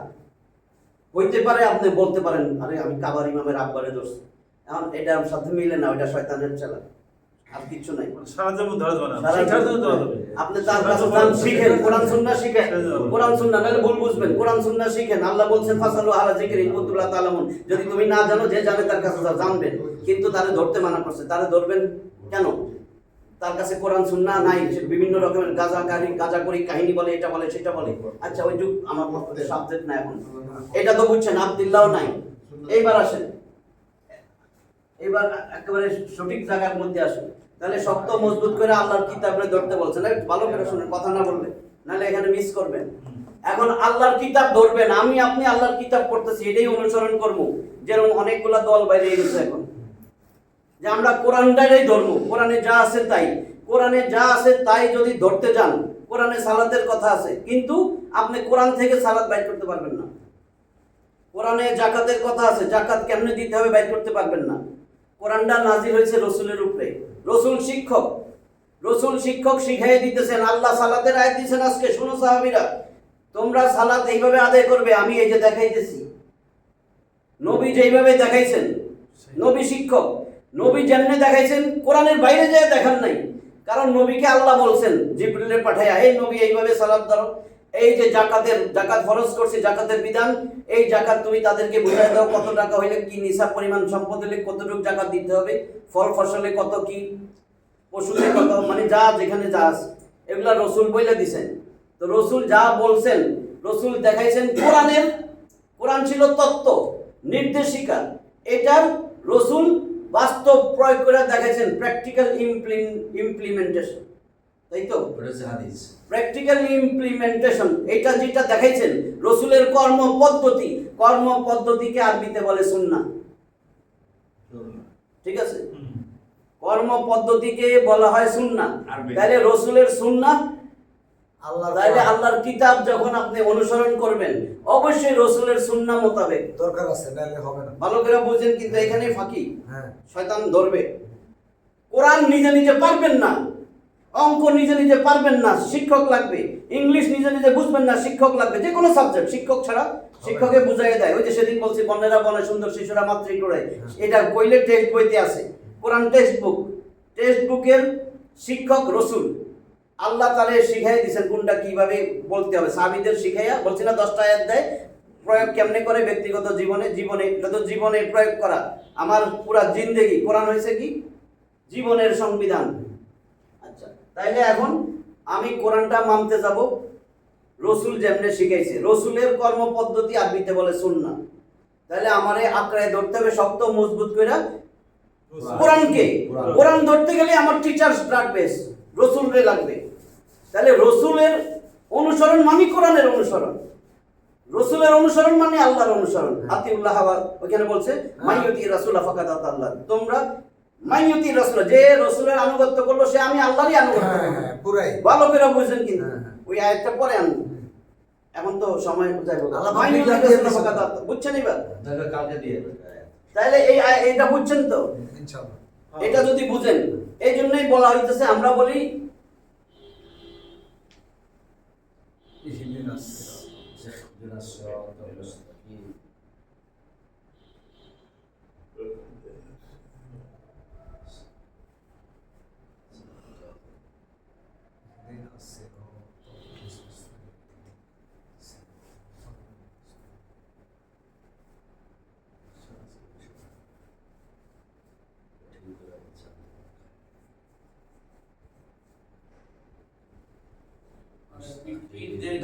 হইতে পারে। আপনি বলতে পারেন, আরে আমি কাবার ইমামের আব্বারে ধরছি, এখন এটা আমার সাথে মিলে না, ওইটা শয়তানের চেলা, আর কিছু নাই। আপনি তার কাছে যান, শিখেন, কোরআন সুন্নাহ শিখেন। কোরআন সুন্নাহ নাহলে ভুল বুঝবেন, কোরআন সুন্নাহ শিখেন। আল্লাহ বলছেন ফাসালু আলা যিকরি কুনতুম লা তাআলামুন। যদি তুমি না জানো, যে জানে তার কাছে যাও, জানবেন। কিন্তু তারে ধরতে মানা করছে। তারে ধরবেন কেন? তার কাছে কোরআন সুন্নাহ নাই, সে বিভিন্ন রকমের গাঁজাখড়ি কাহিনী বলে, এটা বলে, সেটা বলে। আচ্ছা, ওই যুগ আমার সাবজেক্ট না এখন। এটা তো বুঝছেন, আব্দুল্লাহ নাই। এইবার আসেন, এবার একেবারে সঠিক জায়গার মধ্যে আসেন। তাহলে শক্ত মজবুত করে আল্লাহর কিতাবে ধরতে বলছেন। ভালো করে শুনেন, কথা না বললে, নাহলে এখানে মিস করবেন। এখন আল্লাহর কিতাব ধরবেন, আমি আপনি আল্লাহর কিতাব পড়তেছি, এটাই অনুসরণ করবো। যেরকম অনেকগুলা দল বাইরে গেছে এখন, যে আমরা কোরআনটাই ধরবো, কোরআনে যা আছে তাই। কোরআনে যা আছে তাই যদি ধরতে যান, কোরআনে সালাতের কথা আছে, কিন্তু আপনি কোরআন থেকে সালাত বাইর করতে পারবেন না। কোরআনে জাকাতের কথা আছে, জাকাত কেমনে দিতে হবে বাইর করতে পারবেন না। কোরআনটা নাজিল হয়েছে রসুলের উপরে, রসুল শিক্ষক, রসুল শিক্ষক শিখাই দিতেছেন। আল্লাহ সালাতের আয়াত দিয়েছেন আজকে, শোনো সাহাবীরা, তোমরা সালাত এইভাবে আদায় করবে, আমি এই যে দেখাইতেছি। নবী যেইভাবে দেখাইছেন, নবী শিক্ষক, নবী যেমনে দেখাইছেন, কোরআনের বাইরে যেয়ে দেখান নাই। কারণ নবীকে আল্লাহ বলছেন জিবরিলে পাঠাইয়া, এই নবী এইভাবে সালাত ধরো, এই যে জাকাত ফরজ করছে, জাকাতের বিধান, এই জাকাত তুমি তাদেরকে বুঝাই দাও, কত টাকা হইলে কি নিসাব পরিমাণ সম্পদ হলে কতটুকু জাকাত দিতে হবে, ফল ফসলে কত কি, পশুতে কত, মানে যা যেখানে যা আছে এগুলা রসুল বইলে দিছেন। তো রসুল যা বলছেন, রসুল দেখাইছেন কোরআন ছিল তত্ত্ব নির্দেশিকা, এটার রসুল বাস্তব প্রয়োগ করে দেখাইছেন, প্র্যাকটিক্যাল ইমপ্লিমেন্টেশন, তাই তো? ওটা হচ্ছে হাদিস। প্র্যাকটিক্যাল ইমপ্লিমেন্টেশন, এটা যেটা দেখাইছেন রসুলের কর্মপদ্ধতিকে আরবিতে বলে সুন্নাহ। ঠিক আছে, কর্মপদ্ধতিকে বলা হয় সুন্নাহ। তাহলে রসুলের সুন্নাহ, তাহলে আল্লাহর কিতাব যখন আপনি অনুসরণ করবেন, অবশ্যই রসুলের সুন্নাহ মোতাবেক দরকার আছে, নাহলে হবে না। ভালো করে বুঝেন, কিন্তু এখানে ফাঁকি, হ্যাঁ, শয়তান ধরবে। কোরআন নিজে নিজে পারবেন না, অঙ্ক নিজে নিজে পারবেন না, শিক্ষক লাগবে। ইংলিশ নিজে নিজে বুঝবেন না, শিক্ষক লাগবে। যে কোনো সাবজেক্ট শিক্ষক ছাড়া, শিক্ষকে বুঝাই দেয়। ওই যে সেদিন বলছি, বন্যেরা বনে সুন্দর শিশুরা মাতৃ করে, এটা কইলে টেক্সট বইতে আছে, কোরআন টেক্সট বুকের শিক্ষক রসুল। আল্লাহ তাআলা শিখাই দিয়েছেন কোনটা কিভাবে বলতে হবে। সাহাবীদের শিখাইয়া বলছি না, 10টা আয়াত দেয়, প্রয়োগ কেমনে করে ব্যক্তিগত জীবনে, এটা তো জীবনে প্রয়োগ করা। আমার পুরা জিন্দেগি, কোরআন হয়েছে কি জীবনের সংবিধান। আচ্ছা, তাইলে এখন আমি কোরআনটা মানতে যাব রসুল যেমনে শিখাইছে। রসুলের কর্মপদ্ধতি আরবিতে বলে সুন্নাহ। তাহলে আমারে আঁকড়ায় ধরতে হবে শক্ত মজবুত করে কোরআনকে। কোরআন ধরতে গেলে আমার টিচার্স লাগবে, রসুলরে লাগবে। তাহলে রসুলের অনুসরণ মানে কোরআনের অনুসরণ, রসুলের অনুসরণ মানে আল্লাহর অনুসরণ। আতিউল্লাহ, ওখানে বলছে মাইয়ুতি রাসূল ফাকাদ আতাল্লাহ। তোমরা মাইয়ুতি রাসূল, যে রসুলের আনুগত্য করলো সে আমি আল্লাহরই আনুগত্য করব। পুরাই ভালো করে বুঝেন, কিন্তু ওই আয়াতটা পরে আনবো, এখন তো সময় যাইব। মাইয়ুতি রাসূল ফাকাদ আতাল্লাহ, বুঝছেন এবার? তাহলে কালকে দিয়ে তাহলে এইটা বুঝছেন তো? ইনশাআল্লাহ এটা যদি বুঝেন, এই জন্যই বলা হইতেছে, আমরা বলি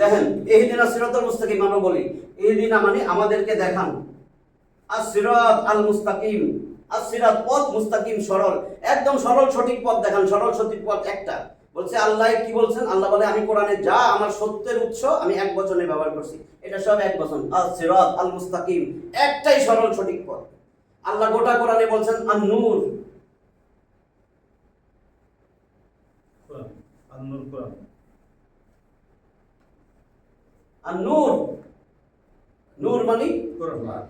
দেখেন, ইহদিনা সিরাতাল মুস্তাকিম, আমরা বলি ইহদিনা মানে আমাদেরকে দেখান, as-সিরাত আল-মুস্তাকিম, as-সিরাত পথ, মুস্তাকিম সরল, একদম সরল সঠিক পথ দেখান। সরল সঠিক পথ একটা বলছে আল্লাহ। কি বলছেন? আল্লাহ বলে আমি কোরআনে যা আমার সত্যের উৎস আমি এক বচনে ব্যবহার করছি, এটা সব এক বচন, as-সিরাত আল-মুস্তাকিম, একটাই সরল সঠিক পথ। আল্লাহ গোটা কোরআনে বলছেন আন-নূর, আর নূর, নূর মানে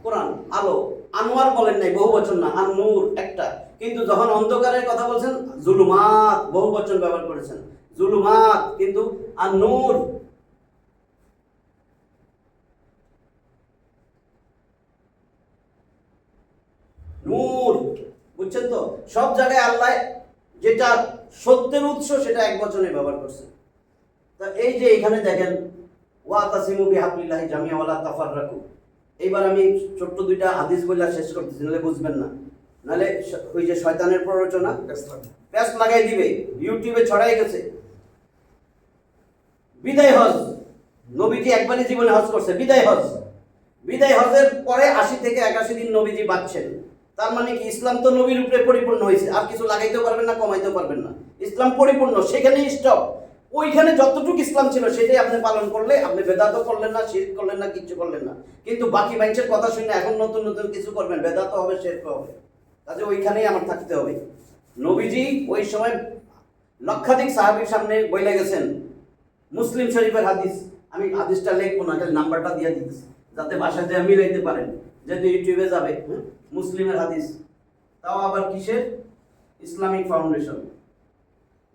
কোরআন, আলো। আনোয়ার বলেন নাই, বহু বচন না, আর নূর একটা। কিন্তু যখন অন্ধকারের কথা বলছেন জুলুমাত, বহু বচন ব্যবহার করেছেন, জুলুমাত, কিন্তু আর নূর। নূর, বুঝছেন তো? সব জায়গায় আল্লাহ যেটা সত্যের উৎস সেটা এক বচনে ব্যবহার করছে। তা এই যে এখানে দেখেন, ওয়াতাসিমু বিহাবলিল্লাহি জামিআ ওয়া লা তাফাররাকু। এইবার আমি ছোট্ট দুইটা হাদিস বইলা শেষ করতেছি, নাহলে বুঝবেন না, নাহলে ওই যে শয়তানের প্ররোচনা প্যাস লাগাই দিবে, ইউটিউবে ছড়াই গেছে। বিদায় হজ, নবীজি একবারই জীবনে হজ করছে, বিদায় হজের পরে 80 থেকে 81 দিন নবীজি বাঁচছেন। তার মানে কি, ইসলাম তো নবীর উপরে পরিপূর্ণ হয়েছে, আর কিছু লাগাইতে পারবেন না, কমাইতে পারবেন না। ইসলাম পরিপূর্ণ, সেখানেই স্টপ। ওইখানে যতটুকু ইসলাম ছিল সেটাই আপনি পালন করলে, আপনি বেদাতও করলেন না, শিরক করলেন না, কিচ্ছু করলেন না। কিন্তু বাকি মানুষের কথা শুনে এখন নতুন নতুন কিছু করবেন, বেদাতও হবে, শিরকও হবে। কাজে ওইখানেই আমার থাকতে হবে। নবীজি ওই সময় লক্ষাধিক সাহাবীর সামনে বইলে গেছেন। মুসলিম শরীফের হাদিস, আমি হাদিসটা লিখবো না, নাম্বারটা দিয়ে দিতেছি যাতে বাসায় যেয়ে মিলাইতে পারেন, যেহেতু ইউটিউবে যাবে। মুসলিমের হাদিস, তাও আবার কিসের? ইসলামিক ফাউন্ডেশন,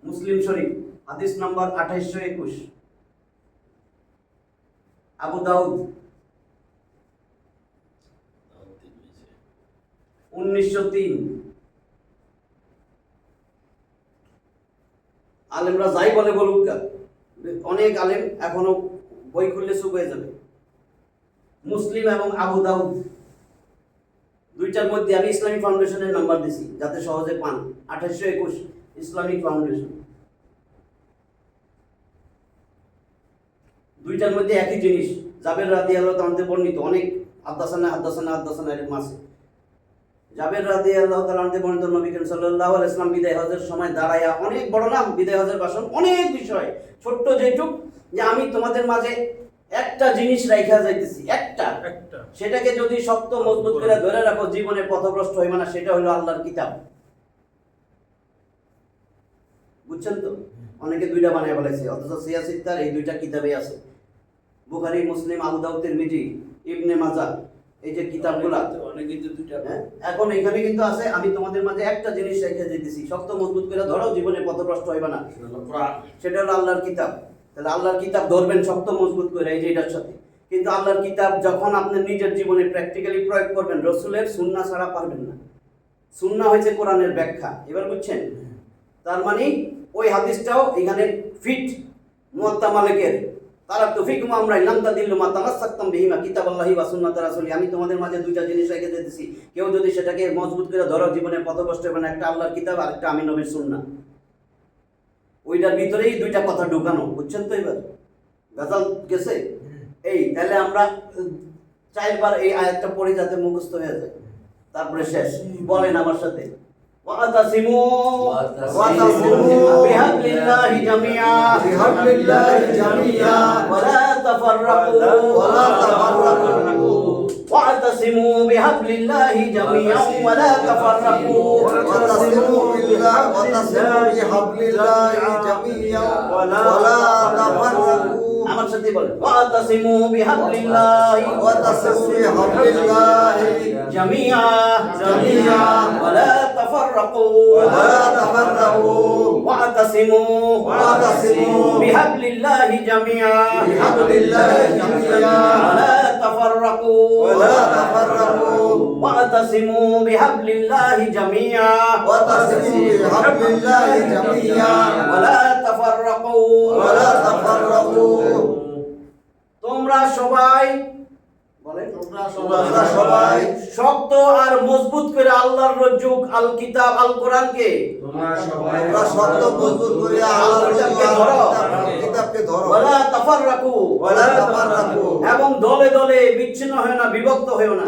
মুসলিম শরীফ হাদিস নাম্বার 2821, আবু দাউদ 1903। আলেমরা যাই বলে বলুক না, অনেক আলেম এখনো বই খুললে চুপ হয়ে যাবে। মুসলিম এবং আবু দাউদ দুইটার মধ্যে আমি ইসলামিক ফাউন্ডেশনের নাম্বার দিছি যাতে সহজে পান। 2821 ইসলামিক ফাউন্ডেশন। দুইটার মধ্যে একই জিনিস। জাবের রাদিয়াল্লাহু তাআলা থেকে বর্ণিত, অনেক হাদাসানা এরকম আছে। জাবের রাদিয়াল্লাহু তাআলা থেকে বর্ণিত, নবী করিম সাল্লাল্লাহু আলাইহি ওয়াসাল্লাম বিদায় হজের সময় দাঁড়ায়া, অনেক বড় নাম বিদায় হজের ভাষণ, অনেক বিষয়, ছোট্ট যেটুক যে আমি তোমাদের মাঝে একটা জিনিস রাইখা যাইতেছি, একটা, সেটাকে যদি শক্ত মজবুত করে ধরে রাখো জীবনে পথভ্রষ্ট হইবে না, সেটা হলো আল্লাহর কিতাব। বুঝছেন তো? অনেকে দুইটা বানায় বলেছে, অথচ সিয়াসিত্তার এই দুইটা কিতাবে আছে। বুখারী, মুসলিম, আবু দাউদ, তিরমিজি, ইবনে মাজাহ, এই যে কিতাবগুলো অনেকেই তো দুইটা এখন এখানে কিন্তু আছে। আমি তোমাদের মাঝে একটা জিনিস রেখে দিতেছি, শক্ত মজবুত করে ধরো, জীবনে পথভ্রষ্ট হইবে না, সেটা হলো আল্লাহর কিতাব। তাহলে আল্লাহর কিতাব ধরবেন শক্ত মজবুত করে, এই যে এটার সাথে। কিন্তু আল্লাহর কিতাব যখন আপনি নিজের জীবনে প্র্যাকটিক্যালি প্রয়োগ করবেন, রসুলের সুন্নাহ ছাড়া পারবেন না। সুন্নাহ হয়েছে কোরআনের ব্যাখ্যা। এবার বুঝছেন? তার মানে ওই হাদিসটাও এখানে ফিট। মুয়াত্তা মালিকের তারা তৌফিকুম আমরা লাম তাদিল্লু মা তামাসসাকতুম বিহিমা কিতাবাল্লাহি ওয়া সুন্নাতি রাসূলি। আমি তোমাদের মাঝে দুইটা জিনিস রেখে দিতেছি, কেউ যদি সেটাকে মজবুত করে ধরো জীবনে পথভ্রষ্ট হবে না। একটা আল্লাহর কিতাব আর একটা আমি নবীর সুন্নাহ। ওইটার ভিতরেই দুইটা কথা ঢুকানো। বুঝছেন তো? এবার গাজাল গেছে। এই তাহলে আমরা চারবার এই আয়াতটা পড়ে যাতে মুখস্থ হয়ে যায়, তারপরে শেষ। বলেন আমার সাথে, واعتصموا بحبل الله جميعا ولا تفرقوا واعتصموا بحبل الله جميعا ولا تفرقوا আমার সাথে বলেন, واعتصموا بحبل الله جميعا ولا تفرقوا واعتصموا بحبل الله جميعا ولا تفرقوا واعتصموا بحبل الله جميعا ولا تفرقوا তোমরা সবাই বলেন, তোমরা সবাই শক্ত আর মজবুত করে আল্লাহর রজ্জুক আল কিতাব আল কোরআনকে শক্ত মজবুত করে আল্লাহর কিতাবকে ধরো। ওয়ালা তাফাররাকু এবং দলে দলে বিচ্ছিন্ন হয়ো না, বিভক্ত হয়ো না।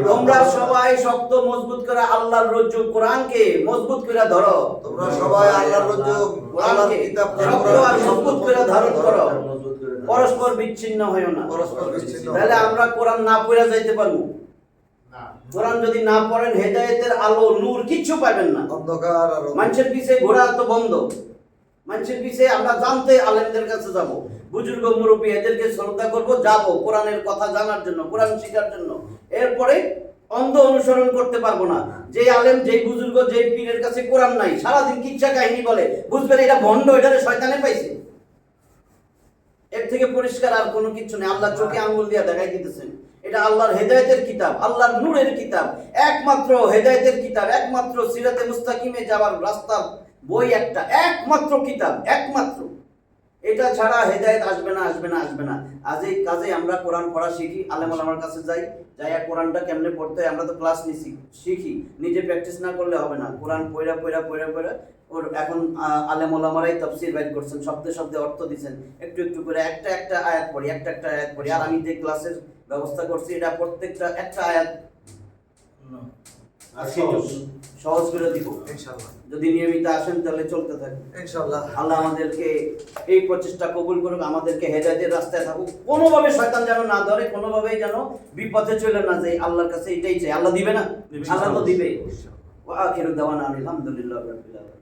তোমরা সবাই শক্ত মজবুত করে আল্লাহর রজ্জুক কোরআনকে মজবুত করে ধরো। তোমরা সবাই আল্লাহর রজ্জুক কোরআনকে শক্ত আর মজবুত করে ধারণ করো, পরস্পর বিচ্ছিন্ন হয়ো না। তাহলে আমরা কোরআন না পড়ে যাইতে পারবো? কোরআন যদি না পড়েন, হেদায়েতের আলো নূর কিচ্ছু পাবেন না। অন্ধকার আর মানুষের পিছে ঘোরা তো বন্ধ। মানুষের পিছে আমরা জানতে আলেমদের কাছে যাব, বুজুর্গ মুরব্বী এদেরকে শ্রদ্ধা করব, যাব কোরআনের কথা জানার জন্য, কোরআন শেখার জন্য। এরপরে অন্ধ অনুসরণ করতে পারবো না। যেই আলেম, যেই বুজুর্গ, যেই পীরের কাছে কোরআন নাই, সারাদিন কিচ্ছা কাহিনী বলে, বুঝবেন এটা ভণ্ড, এটারে শয়তানে পাইছে। এর থেকে পরিষ্কার আর কোনো কিছু নেই। আল্লাহ চোখে আঙ্গুল দিয়ে দেখাই দিতেছেন, এটা আল্লাহর হেদায়েতের কিতাব, আল্লাহর নূরের কিতাব, একমাত্র হেদায়েতের কিতাব, একমাত্র সিরাতে মুস্তাকিমে যাওয়ার রাস্তার বই, একটা একমাত্র কিতাব, একমাত্র। এটা ছাড়া হেদায়েত আসবে না, আসবে না, আসবে না। আজ এই কাজে আমরা কোরআন পড়া শিখি, আলেম ওলামার কাছে যাই, যাইয়া কোরআনটা কেমনে পড়তে হয় আমরা তো ক্লাস নিছি, শিখি। নিজে প্র্যাকটিস না করলে হবে না। কোরআন পড়া ওর এখন আলেম ওলামারাই তাফসীর বাইর করছেন, শব্দে শব্দে অর্থ দিচ্ছেন, একটু একটু করে একটা একটা আয়াত পড়ি, একটা একটা আয়াত পড়ি। আর আমি যে ক্লাসের ব্যবস্থা করছি, এটা প্রত্যেকটা একটা আয়াত সহজ করে দিব ইনশাআল্লাহ। যদি নিয়মিত আসেন তাহলে চলতে থাকে ইনশাআল্লাহ। আল্লাহ আমাদেরকে এই প্রচেষ্টা কবুল করুক, আমাদেরকে হেদায়েতের রাস্তায় থাকুক, কোনোভাবে শয়তান যেন না ধরে, কোনোভাবেই যেন বিপথে চলে না যায়। আল্লাহর কাছে এটাই চাই। আল্লাহ দিবে না? আল্লাহ তো দিবে। ওয়া আখিরু দাওয়ানা আলহামদুলিল্লাহি রাব্বিল আলামিন।